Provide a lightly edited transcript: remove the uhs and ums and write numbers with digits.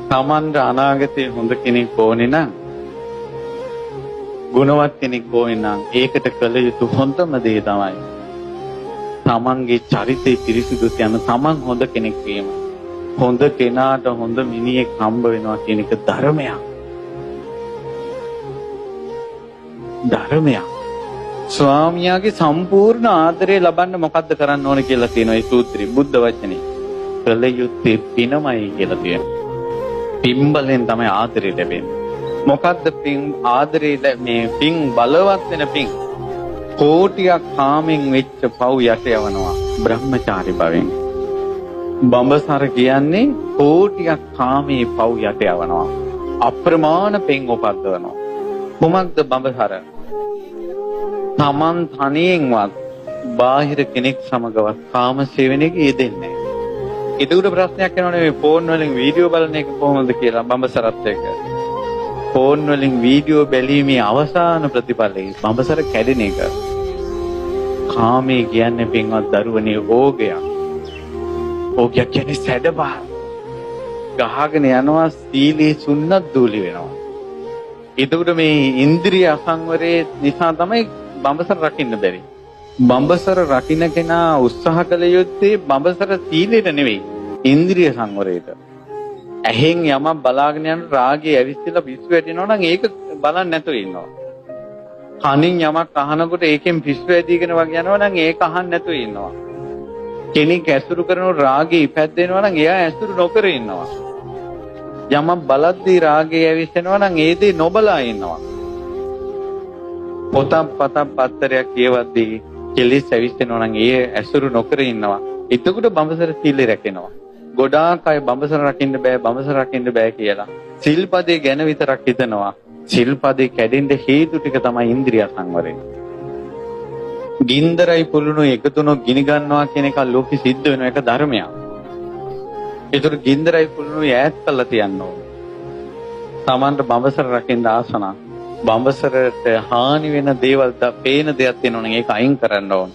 තමන්ට අනාගතයේ හොඳ කෙනෙක් ඕනේ නම් ගුණවත් කෙනෙක් ඕනේ නම් ඒකට කළ යුතු හොඳම දේ තමයි තමන්ගේ චරිතය පිරිසිදු යන තමන් හොඳ කෙනෙක් වීම. හොඳ කෙනාට හොඳ මිනිහෙක් හම්බ වෙනවා කියන එක ධර්මයක්. ධර්මයක්. ස්වාමියාගේ සම්පූර්ණ ආදරය ලබන්න මොකද්ද කරන්න ඕන කියලා තියෙනවා මේ සූත්‍රයේ බුද්ධ වචනේ. කළ යුත්තේ පිනමයි කියලා තියෙනවා. පින්බලෙන් තමයි ආදරය ලැබෙන්නේ. මොකද්ද පින් ආදරය මේ පින් බලවත් වෙන පින්. කෝටියක් කාමෙන් වෙච්ච පව් යට යවනවා බ්‍රහ්මචාරී භවෙන්. බඹසර කියන්නේ කෝටියක් කාමේ පව් යට යවනවා. අප්‍රමාණ පින් උපද්දවනවා. කොමක්ද බඹසර? තමන් තනියෙන්වත් බාහිර කෙනෙක් සමගවත් කාම සේවනයේ යෙදෙන්නේ නැහැ. ඒකට ප්‍රශ්නයක් එනවනේ මේ ෆෝන් වලින් වීඩියෝ බලන එක කොහොමද කියලා බඹසරත් එක්ක. ෆෝන් වලින් වීඩියෝ බැලීමේ අවසාන ප්‍රතිඵලය බඹසර කැඩෙන එක. කාමයේ කියන්නේ පින්වත් දරුවනේ ඕගයක්. ඕගයක් කියන්නේ සැඩබහ. ගහගෙන යනවා සීලේ සුන්නත් දූලි වෙනවා. ඒකට මේ ඉන්ද්‍රිය අසංවරයේ නිසා තමයි බඹසර රකින්න බැරි. බඹසර රකින්න කෙනා උත්සාහ කළ යුත්තේ බඹසර සීලෙට නෙවෙයි ඉන්ද්‍රිය සංවරයට. ඇහෙන් යමක් බලාගෙන යන රාගය ඇවිස්සලා පිස්සු වැටෙනවා නම් ඒක බලන්න නැතුව ඉන්නවා. කනින් යමක් අහනකොට ඒකෙන් පිස්සු ඇදීගෙන වගේ යනවා නම් ඒක අහන්න නැතුව ඉන්නවා. කෙනෙක් ඇසුරු කරනකොට රාගය ඉපැද්දෙනවා නම් එයා ඇසුරු නොකර ඉන්නවා. යමක් බලද්දී රාගය ඇවිස්සෙනවා නම් ඒ දේ නොබලා ඉන්නවා. පොතක් පතක් පත්තරයක් කියවද්දී කෙලිස් ඇවිස්සෙනවා නම් ඒ ඇසුරු නොකර ඉන්නවා. එතකොට බඹසර සීලය රැකෙනවා. ගොඩාක් අය බඹසර රකින්න බෑ කියලා සිල්පදේ ගැන විතරක් හිතනවා. සිල්පදේ කැඩෙන්න හේතු ටික තමයි ඉන්ද්‍රිය සංවරය. ගින්දරයි පුළුණු එකතුන ගිනි ගන්නවා කියන එක ලෝකෙ සිද්ධ වෙන එක ධර්මයක්. ඒතර ගින්දරයි පුළුණු ඈත් කළා තියන්න ඕන. Tamanට බඹසර රකින්න ආසන බඹසරට හානි වෙන දේවල් පේන දෙයක් තියෙනවා නම් ඒක අයින් කරන්න ඕන.